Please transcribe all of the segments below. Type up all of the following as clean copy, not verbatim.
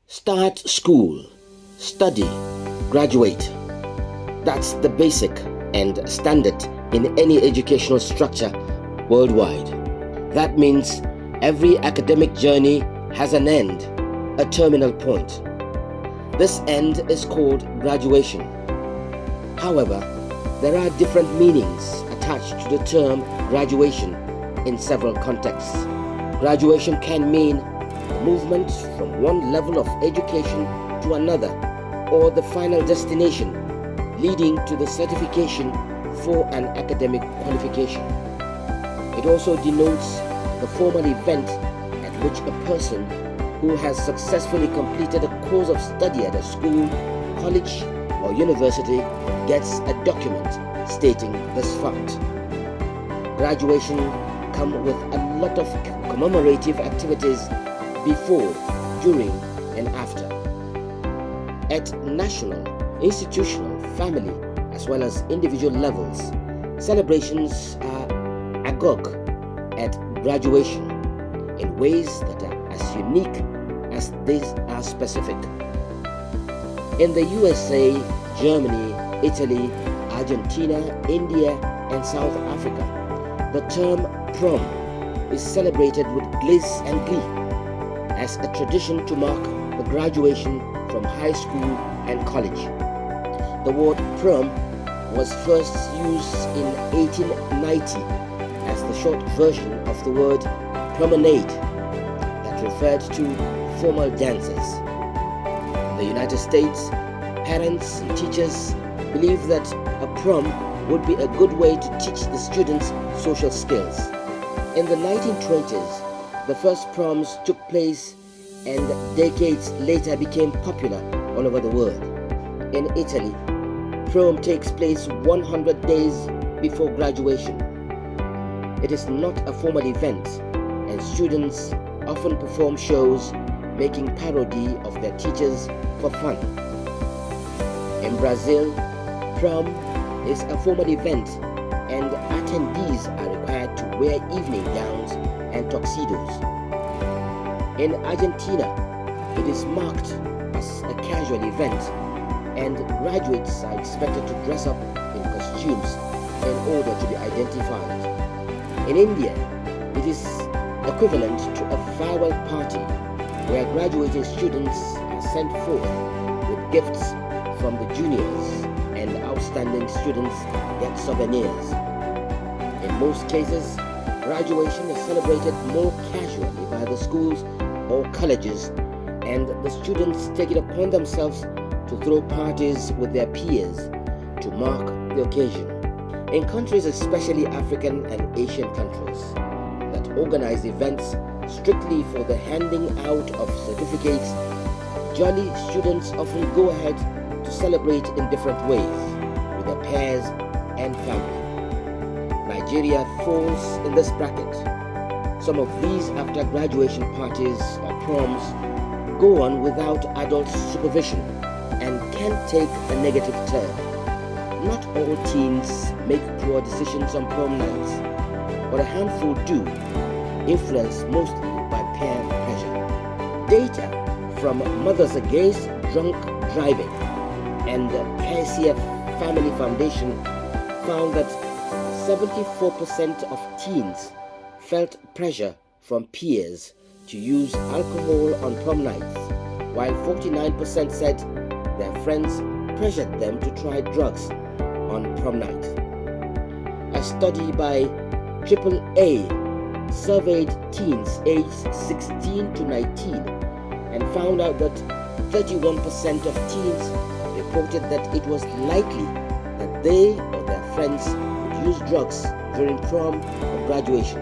Start school, study, graduate. That's the basic and standard in any educational structure worldwide. That means every academic journey has an end, a terminal point. This end is called graduation. However, there are different meanings attached to the term graduation in several contexts. Graduation can mean the movement from one level of education to another, or the final destination leading to the certification for an academic qualification. It also denotes the formal event at which a person who has successfully completed a course of study at a school, college, or university gets a document stating this fact. Graduation comes with a lot of commemorative activities before, during, and after. At national, institutional, family, as well as individual levels, celebrations are agog at graduation in ways that are as unique as these are specific. In the USA, Germany, Italy, Argentina, India, and South Africa, the term prom is celebrated with gliss and glee as a tradition to mark the graduation from high school and college. The word prom was first used in 1890 as the short version of the word promenade that referred to formal dances. In the United States, parents and teachers believed that a prom would be a good way to teach the students social skills. In the 1920s, the first proms took place and decades later became popular all over the world. In Italy, prom takes place 100 days before graduation. It is not a formal event, and students often perform shows making parody of their teachers for fun. In Brazil, prom is a formal event, and attendees are required to wear evening gowns and tuxedos. In Argentina, it is marked as a casual event, and graduates are expected to dress up in costumes in order to be identified. In India, it is equivalent to a farewell party where graduating students are sent forth with gifts from the juniors, and outstanding students get souvenirs. In most cases, graduation is celebrated more casually by the schools or colleges, and the students take it upon themselves to throw parties with their peers to mark the occasion. In countries, especially African and Asian countries, that organize events strictly for the handing out of certificates, jolly students often go ahead to celebrate in different ways with their peers and family. Nigeria falls in this bracket. Some of these after graduation parties or proms go on without adult supervision and can take a negative turn. Not all teens make poor decisions on prom nights, but a handful do, influenced mostly by peer pressure. Data from Mothers Against Drunk Driving and the KCF Family Foundation found that 74% of teens felt pressure from peers to use alcohol on prom nights, while 49% said their friends pressured them to try drugs on prom night. A study by AAA surveyed teens aged 16 to 19 and found out that 31% of teens reported that it was likely that they or their friends would use drugs during prom or graduation.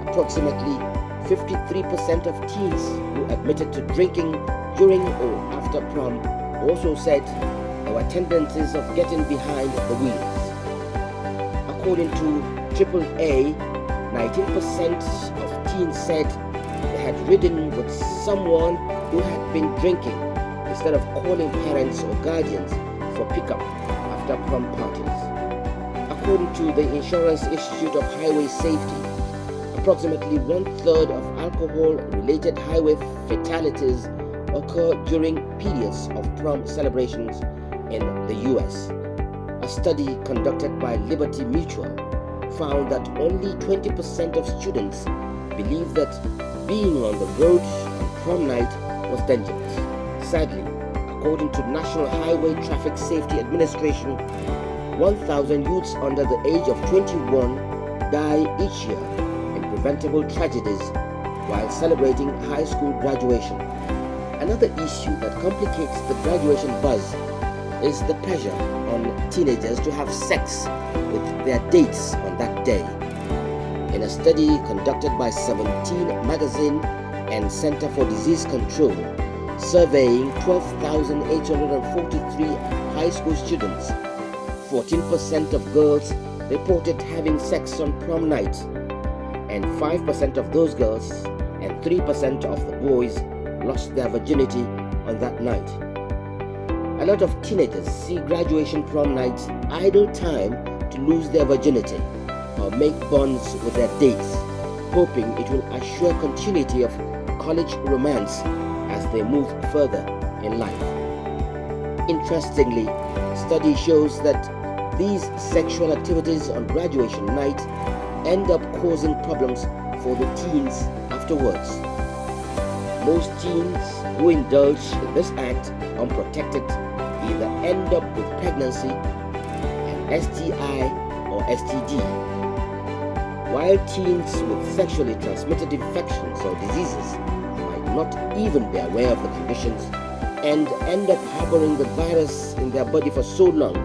Approximately 53% of teens who admitted to drinking during or after prom also said there were tendencies of getting behind the wheels. According to AAA, 19% of teens said they had ridden with someone who had been drinking instead of calling parents or guardians for pickup after prom parties. According to the Insurance Institute of Highway Safety, approximately 1/3 of alcohol-related highway fatalities occur during periods of prom celebrations in the US. A study conducted by Liberty Mutual found that only 20% of students believe that being on the road on prom night was dangerous. Sadly, according to National Highway Traffic Safety Administration, 1,000 youths under the age of 21 die each year in preventable tragedies while celebrating high school graduation. Another issue that complicates the graduation buzz is the pressure on teenagers to have sex with their dates on that day. In a study conducted by 17 Magazine and Center for Disease Control, surveying 12,843 high school students, 14% of girls reported having sex on prom night, and 5% of those girls and 3% of the boys lost their virginity on that night. A lot of teenagers see graduation prom night idle time to lose their virginity or make bonds with their dates, hoping it will assure continuity of college romance as they move further in life. Interestingly, study shows that these sexual activities on graduation night end up causing problems for the teens afterwards. Most teens who indulge in this act unprotected either end up with pregnancy, an STI or STD, while teens with sexually transmitted infections or diseases might not even be aware of the conditions and end up harboring the virus in their body for so long.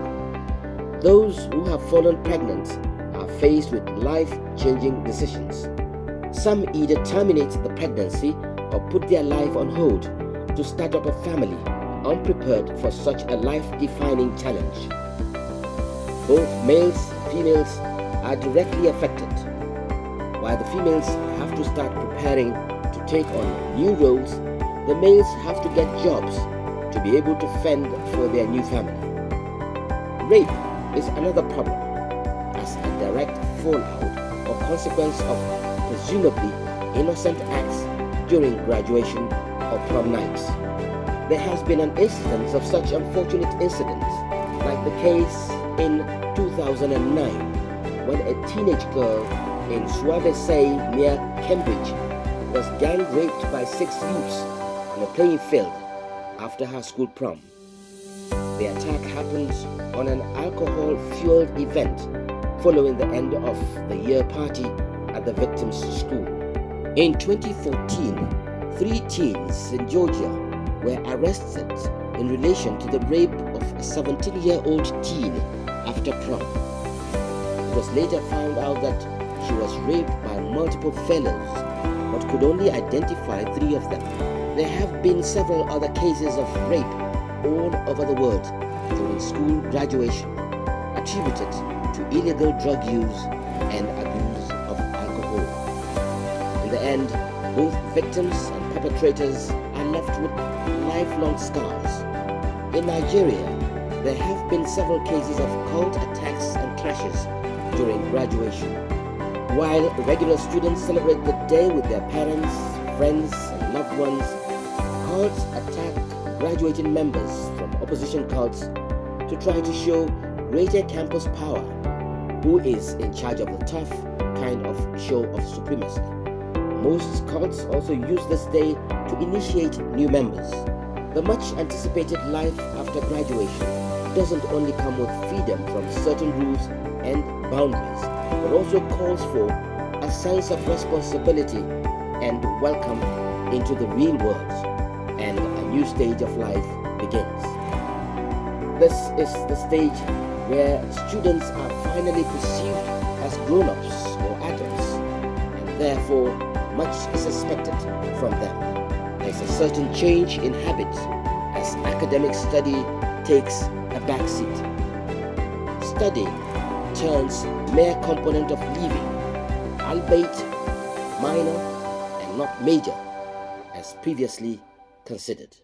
Those who have fallen pregnant are faced with life-changing decisions. Some either terminate the pregnancy or put their life on hold to start up a family, unprepared for such a life-defining challenge. Both males and females are directly affected. While the females have to start preparing to take on new roles, the males have to get jobs to be able to fend for their new family. Rape is another problem, as a direct fallout or consequence of presumably innocent acts during graduation or prom nights. There has been an instance of such unfortunate incidents, like the case in 2009 when a teenage girl in Suavesey near Cambridge was gang raped by 6 youths on a playing field after her school prom. The attack happened on an alcohol-fueled event following the end of the year party at the victim's school. In 2014, 3 teens in Georgia were arrested in relation to the rape of a 17-year-old teen after prom. It was later found out that she was raped by multiple fellows, but could only identify 3 of them. There have been several other cases of rape all over the world during school graduation, attributed to illegal drug use and abuse of alcohol. In the end, both victims and perpetrators are left with lifelong scars. In Nigeria, there have been several cases of cult attacks and clashes during graduation. While regular students celebrate the day with their parents, friends, and loved ones, cults attack graduating members from opposition cults to try to show greater campus power, who is in charge of the tough kind of show of supremacy. Most cults also use this day to initiate new members. The much anticipated life after graduation doesn't only come with freedom from certain rules and boundaries, but also calls for a sense of responsibility and welcome into the real world, and a new stage of life begins. This is the stage where students are finally perceived as grown-ups or adults, and therefore much is expected from them. There's a certain change in habits as academic study takes a backseat. Study turns mere component of living, albeit minor and not major, as previously considered.